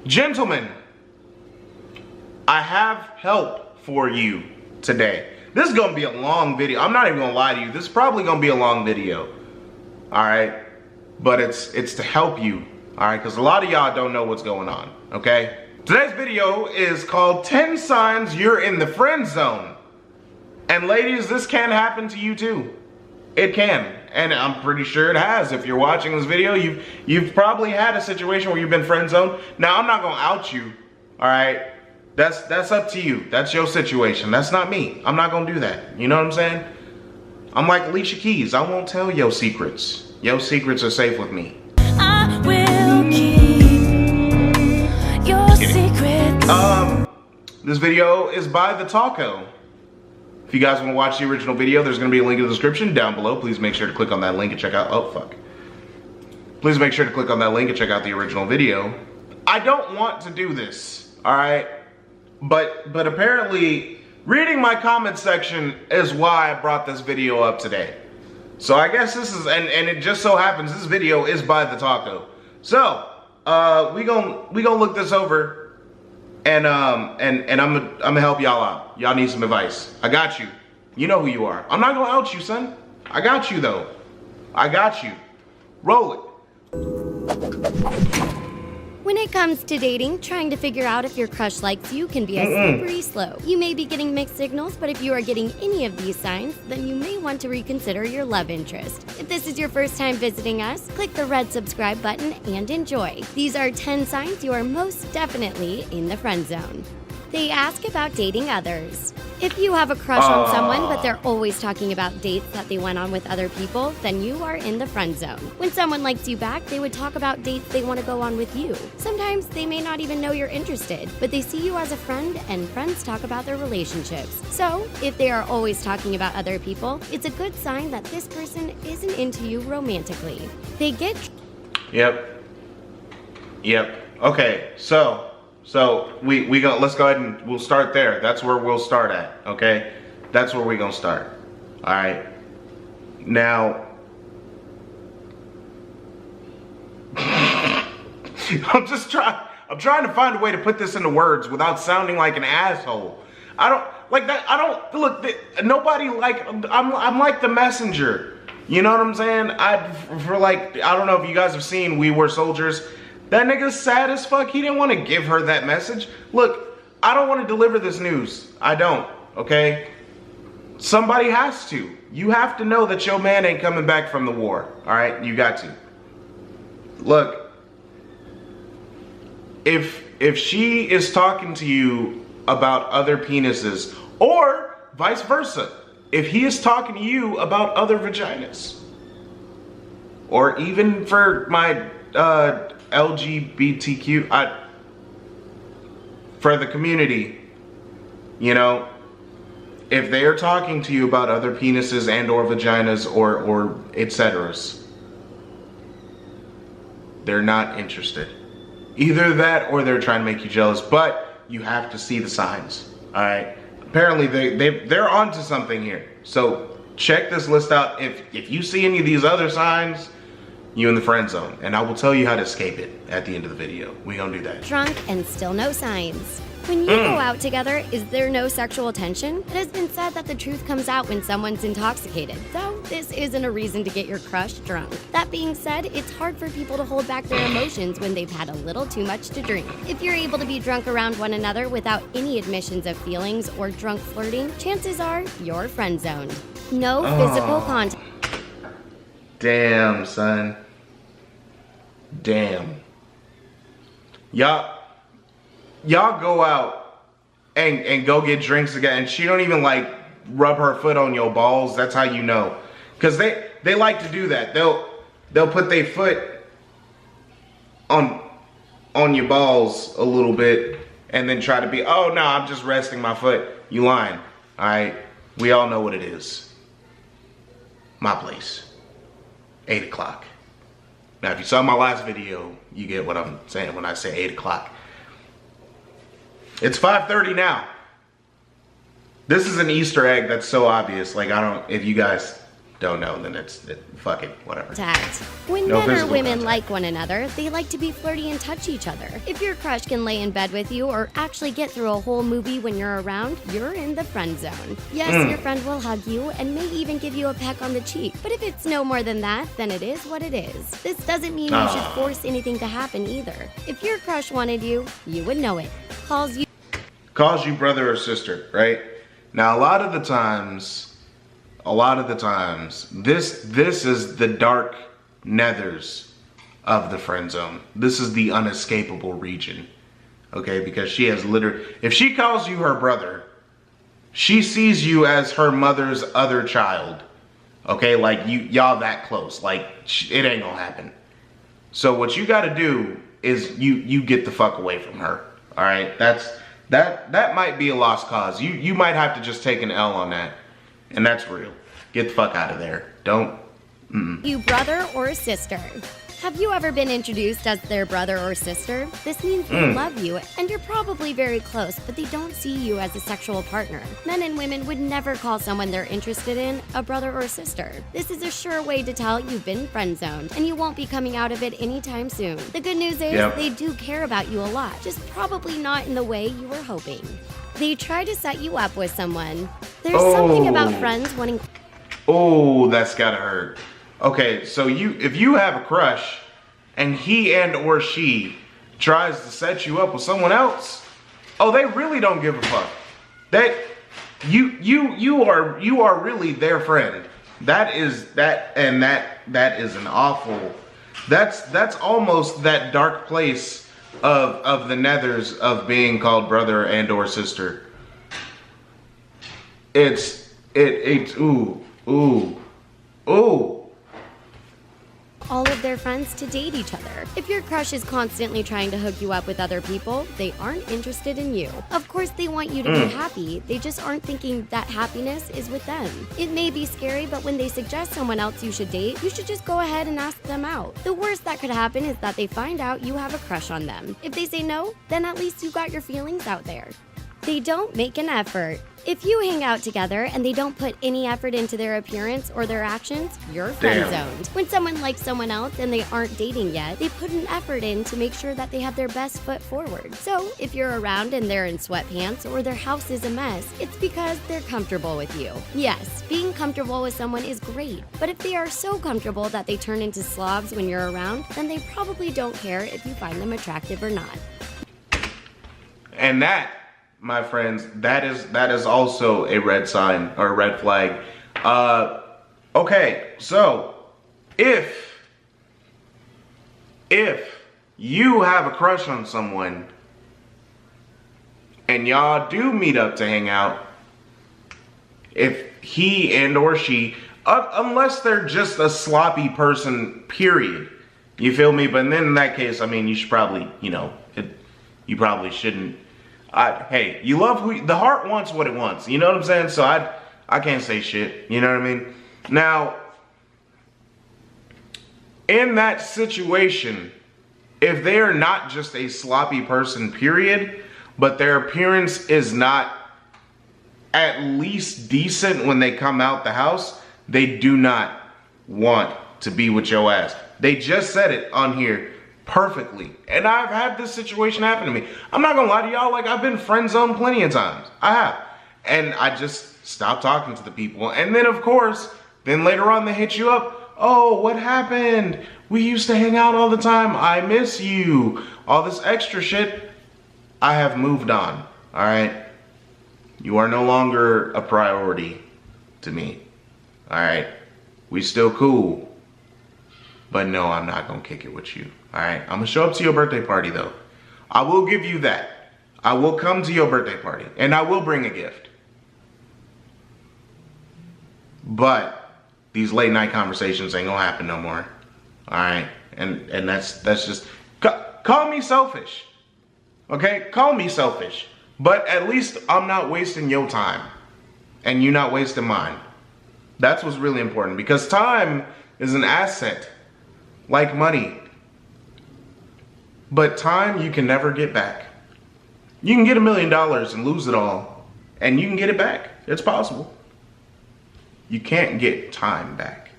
Gentlemen, I have help for you today. This is gonna be a long video. I'm not even gonna lie to you. This is probably gonna be a long video. All right, but it's to help you. All right, because a lot of y'all don't know what's going on. Okay. Today's video is called 10 Signs You're in the Friend Zone. And ladies, this can happen to you too. It can, and I'm pretty sure it has. If you're watching this video, you've probably had a situation where you've been friend zoned. Now, I'm not gonna out you, all right? That's up to you. That's your situation. That's not me. I'm not gonna do that. You know what I'm saying? I'm like Alicia Keys. I won't tell your secrets. Your secrets are safe with me. I will keep your secrets. This video is by The Taco. If you guys want to watch the original video, there's going to be a link in the description down below. Please make sure to click on that link and check out, oh fuck. Please make sure to click on that link and check out the original video. I don't want to do this, all right? But apparently, reading my comment section is why I brought this video up today. So I guess this is, and it just so happens this video is by The Taco. So, we gonna look this over. And I'm gonna help y'all out. Y'all need some advice. I got you. You know who you are. I'm not gonna out you, son. I got you though. I got you. Roll it. When it comes to dating, trying to figure out if your crush likes you can be a slippery slope. You may be getting mixed signals, but if you are getting any of these signs, then you may want to reconsider your love interest. If this is your first time visiting us, click the red subscribe button and enjoy. These are 10 signs you are most definitely in the friend zone. They ask about dating others. If you have a crush on someone, but they're always talking about dates that they went on with other people, then you are in the friend zone. When someone likes you back, they would talk about dates they want to go on with you. Sometimes they may not even know you're interested, but they see you as a friend, and friends talk about their relationships. So, if they are always talking about other people, it's a good sign that this person isn't into you romantically. They get... Yep. Okay, so let's go ahead and we'll start there. That's where we'll start at, okay? That's where we're gonna start. All right. Now, I'm trying to find a way to put this into words without sounding like an asshole. I don't like that. I don't look. Nobody like. I'm like the messenger. You know what I'm saying? I don't know if you guys have seen We Were Soldiers. That nigga's sad as fuck. He didn't want to give her that message. Look, I don't want to deliver this news. I don't, okay? Somebody has to. You have to know that your man ain't coming back from the war, all right? You got to. Look, if she is talking to you about other penises, or vice versa, if he is talking to you about other vaginas, or even for my LGBTQ, for the community, you know, if they are talking to you about other penises and or vaginas or etc., they're not interested. Either that or they're trying to make you jealous, but you have to see the signs, all right? Apparently they're onto something here. So check this list out. If you see any of these other signs, you in the friend zone, and I will tell you how to escape it at the end of the video. We gonna do that. Drunk and still no signs. When you go out together, is there no sexual tension? It has been said that the truth comes out when someone's intoxicated, though this isn't a reason to get your crush drunk. That being said, it's hard for people to hold back their emotions when they've had a little too much to drink. If you're able to be drunk around one another without any admissions of feelings or drunk flirting, chances are you're friend zoned. No physical contact. Damn, son. Damn. Y'all go out and go get drinks again, and she don't even like rub her foot on your balls. That's how you know. Cause they like to do that. They'll put their foot on your balls a little bit and then try to be, oh no, I'm just resting my foot. You lying. Alright? We all know what it is. My place. 8 o'clock. Now, if you saw my last video, you get what I'm saying when I say 8 o'clock. It's 5:30 now. This is an Easter egg that's so obvious. Like, if you guys don't know, then fuck it, whatever. Contact. When No men or physical women contact. like one another, they like to be flirty and touch each other. If your crush can lay in bed with you or actually get through a whole movie when you're around, you're in the friend zone. Yes, your friend will hug you and may even give you a peck on the cheek. But if it's no more than that, then it is what it is. This doesn't mean you should force anything to happen either. If your crush wanted you, you would know it. Calls you brother or sister, right? Now, a lot of the times, this is the dark nethers of the friend zone. This is the unescapable region, okay? Because she has literally, if she calls you her brother, she sees you as her mother's other child, okay? Like y'all that close, like it ain't gonna happen. So what you gotta do is you get the fuck away from her, all right? That might be a lost cause. You might have to just take an L on that. And that's real. Get the fuck out of there. Don't. you brother or sister. Have you ever been introduced as their brother or sister? This means they love you, and you're probably very close, but they don't see you as a sexual partner. Men and women would never call someone they're interested in a brother or sister. This is a sure way to tell you've been friend-zoned, and you won't be coming out of it anytime soon. The good news is they do care about you a lot, just probably not in the way you were hoping. They try to set you up with someone. There's something about friends wanting... Oh, that's gotta hurt. Okay, so if you have a crush and he and or she tries to set you up with someone else, oh, they really don't give a fuck. That you are really their friend. That is an awful, that's almost that dark place of the nethers of being called brother and or sister. It's ooh. all of their friends to date each other. If your crush is constantly trying to hook you up with other people, they aren't interested in you. Of course, they want you to be happy. They just aren't thinking that happiness is with them. It may be scary, but when they suggest someone else you should date, you should just go ahead and ask them out. The worst that could happen is that they find out you have a crush on them. If they say no, then at least you got your feelings out there. They don't make an effort. If you hang out together and they don't put any effort into their appearance or their actions, you're friend-zoned. When someone likes someone else and they aren't dating yet, they put an effort in to make sure that they have their best foot forward. So, if you're around and they're in sweatpants or their house is a mess, it's because they're comfortable with you. Yes, being comfortable with someone is great, but if they are so comfortable that they turn into slobs when you're around, then they probably don't care if you find them attractive or not. And that, my friends, that is also a red sign or a red flag. Okay, so if you have a crush on someone and y'all do meet up to hang out, if he and or she, unless they're just a sloppy person, period, you feel me? But then in that case, I mean, you should probably, you probably shouldn't. Hey, you love the heart wants what it wants. You know what I'm saying? So I can't say shit. You know what I mean? Now, in that situation, if they are not just a sloppy person, period, but their appearance is not at least decent when they come out the house, they do not want to be with your ass. They just said it on here perfectly. And I've had this situation happen to me. I'm not gonna lie to y'all, like, I've been friend zoned plenty of times. I have. And I just stopped talking to the people. And then of course, then later on they hit you up. Oh, what happened? We used to hang out all the time. I miss you. All this extra shit. I have moved on. All right. You are no longer a priority to me. All right. We still cool. But no, I'm not gonna kick it with you. All right, I'm gonna show up to your birthday party though. I will give you that. I will come to your birthday party and I will bring a gift. But these late night conversations ain't gonna happen no more. All right, and that's just, call me selfish. Okay, call me selfish. But at least I'm not wasting your time and you're not wasting mine. That's what's really important, because time is an asset like money. But time you can never get back. You can get $1 million and lose it all, and you can get it back. It's possible. You can't get time back.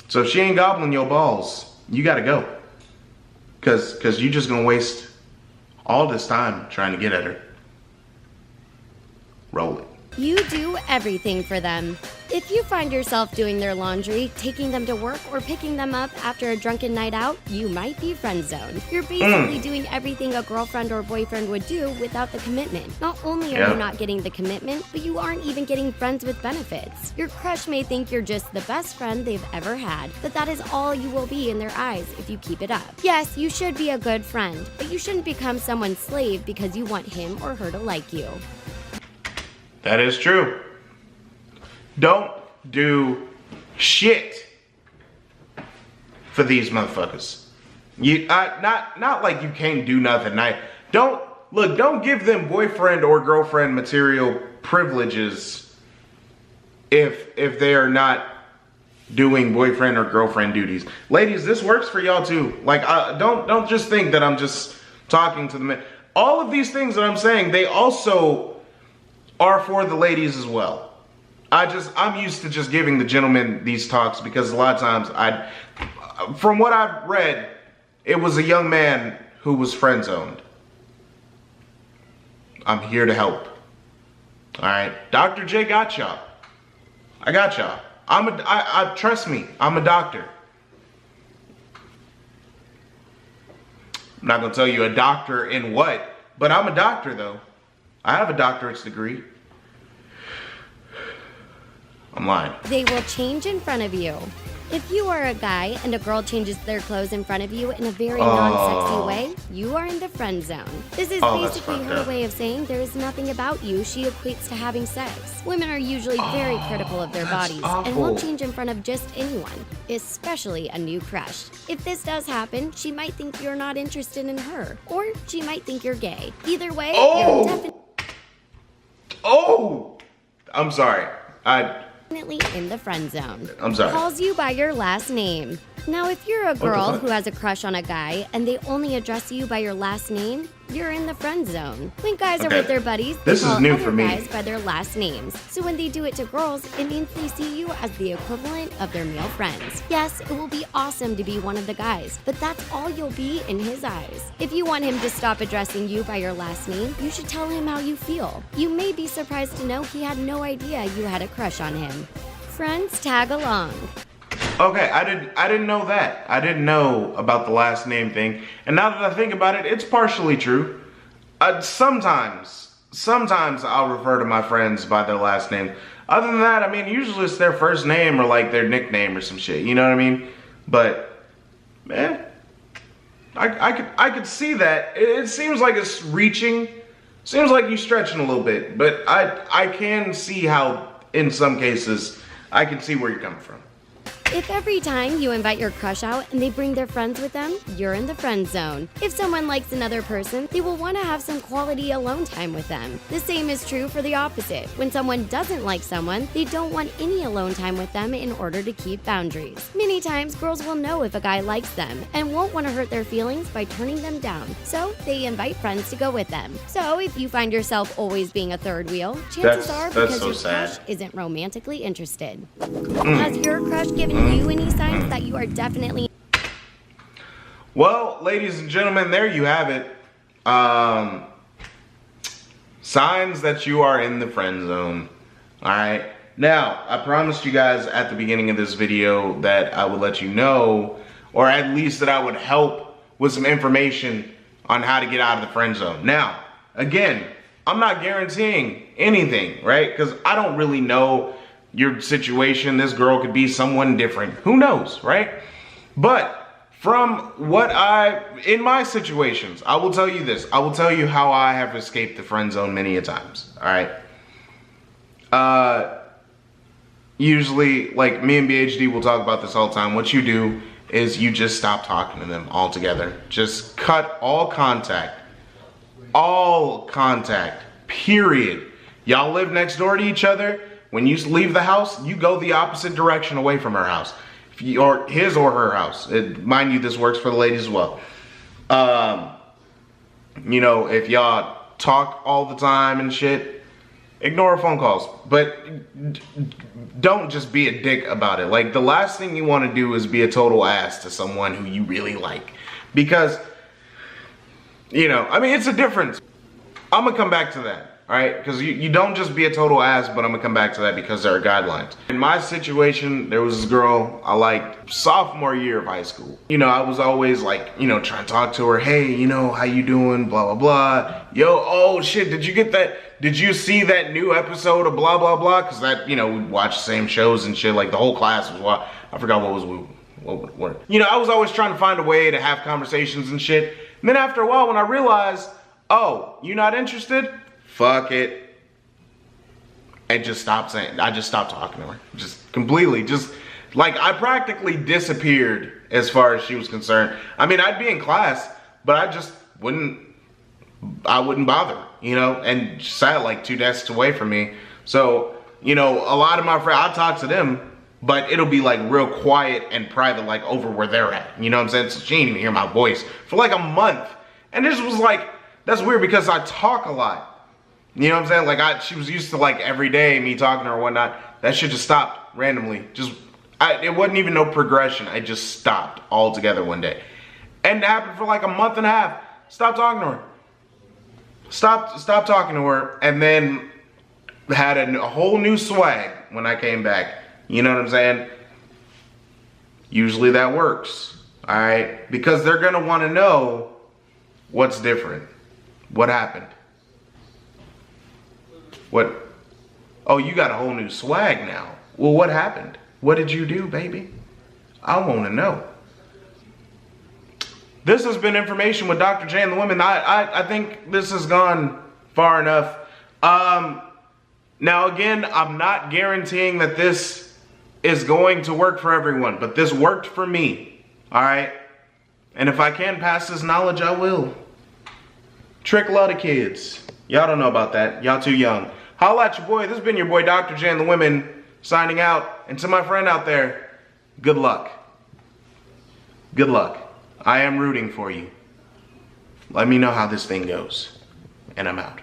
So if she ain't gobbling your balls, you gotta go. Cause you just gonna waste all this time trying to get at her. Roll it. You do everything for them. If you find yourself doing their laundry, taking them to work, or picking them up after a drunken night out, you might be friend zoned. You're basically doing everything a girlfriend or boyfriend would do without the commitment. Not only are you not getting the commitment, but you aren't even getting friends with benefits. Your crush may think you're just the best friend they've ever had, but that is all you will be in their eyes if you keep it up. Yes, you should be a good friend, but you shouldn't become someone's slave because you want him or her to like you. That is true. Don't do shit for these motherfuckers. Not like you can't do nothing. Don't give them boyfriend or girlfriend material privileges if they are not doing boyfriend or girlfriend duties. Ladies, this works for y'all too. Like, don't just think that I'm just talking to the men. All of these things that I'm saying, they also are for the ladies as well. I'm used to just giving the gentlemen these talks because a lot of times from what I've read, it was a young man who was friend zoned. I'm here to help. All right, Dr. J got y'all. I got y'all. Trust me, I'm a doctor. I'm not gonna tell you a doctor in what, but I'm a doctor though. I have a doctorate's degree. I'm lying. They will change in front of you. If you are a guy and a girl changes their clothes in front of you in a very non-sexy way, you are in the friend zone. This is basically her way of saying there is nothing about you she equates to having sex. Women are usually very critical of their bodies and won't change in front of just anyone, especially a new crush. If this does happen, she might think you're not interested in her, or she might think you're gay. Either way, you're definitely I'm sorry. in the friend zone. I'm sorry. Calls you by your last name. Now, if you're a girl who has a crush on a guy and they only address you by your last name, you're in the friend zone. When guys are with their buddies, they call other guys by their last names. So when they do it to girls, it means they see you as the equivalent of their male friends. Yes, it will be awesome to be one of the guys, but that's all you'll be in his eyes. If you want him to stop addressing you by your last name, you should tell him how you feel. You may be surprised to know he had no idea you had a crush on him. Friends tag along. Okay, I didn't know that. I didn't know about the last name thing. And now that I think about it, it's partially true. Sometimes I'll refer to my friends by their last name. Other than that, I mean, usually it's their first name or like their nickname or some shit. You know what I mean? But man, I could see that. It seems like it's reaching. Seems like you're stretching a little bit. But I can see how in some cases I can see where you're coming from. If every time you invite your crush out and they bring their friends with them, you're in the friend zone. If someone likes another person, they will want to have some quality alone time with them. The same is true for the opposite. When someone doesn't like someone, they don't want any alone time with them in order to keep boundaries. Many times, girls will know if a guy likes them and won't want to hurt their feelings by turning them down. So they invite friends to go with them. So if you find yourself always being a third wheel, chances are because your crush isn't romantically interested. Has your crush given you any signs that you are definitely... Well, ladies and gentlemen, there you have it. Signs that you are in the friend zone. Alright. Now, I promised you guys at the beginning of this video that I would let you know, or at least that I would help with some information on how to get out of the friend zone. Now, again, I'm not guaranteeing anything, right? Because I don't really know your situation. This girl could be someone different. Who knows, right? But from what in my situations, I will tell you this. I will tell you how I have escaped the friend zone many a times, all right? Usually, like me and BHD will talk about this all the time. What you do is you just stop talking to them altogether. Just cut all contact, period. Y'all live next door to each other. When you leave the house, you go the opposite direction away from her house. Or his or her house. Mind you, this works for the ladies as well. You know, if y'all talk all the time and shit, Ignore phone calls, but don't just be a dick about it. Like, the last thing you want to do is be a total ass to someone who you really like. Because, you know, I mean, it's a difference. I'm gonna come back to that. Alright, because you don't just be a total ass, but I'm gonna come back to that because there are guidelines. In my situation, there was this girl I liked sophomore year of high school. You know, I was always like, you know, trying to talk to her. Hey, you know, how you doing? Blah, blah, blah. Yo, oh shit, did you get that? Did you see that new episode of blah, blah, blah? Because that, you know, we watch the same shows and shit. Like, the whole class was, I forgot what. You know, I was always trying to find a way to have conversations and shit. And then after a while, when I realized, oh, you not interested? Fuck it. And just stopped saying, I just stopped talking to her. Just completely, just like I practically disappeared as far as she was concerned. I mean, I'd be in class, but I just wouldn't bother, you know, and she sat like 2 desks away from me. So, you know, a lot of my friends, I talk to them, but it'll be like real quiet and private, like over where they're at. You know what I'm saying? So she didn't even hear my voice for like a month. And this was like, that's weird because I talk a lot. You know what I'm saying? Like, she was used to like every day me talking to her or whatnot. That shit just stopped randomly. It wasn't even no progression. I just stopped altogether one day. And it happened for like a month and a half. Stopped talking to her. Stopped talking to her, and then had a whole new swag when I came back. You know what I'm saying? Usually that works. Alright? Because they're gonna want to know what's different. What happened? What? Oh, you got a whole new swag now. Well, what happened? What did you do, baby? I want to know. This has been Information with Dr. J and the Women. I think this has gone far enough. Now, again, I'm not guaranteeing that this is going to work for everyone, but this worked for me. All right? And if I can pass this knowledge, I will. Trick a lot of kids. Y'all don't know about that. Y'all too young. Holla at your boy. This has been your boy, Dr. J and the Women, signing out. And to my friend out there, good luck. Good luck. I am rooting for you. Let me know how this thing goes. And I'm out.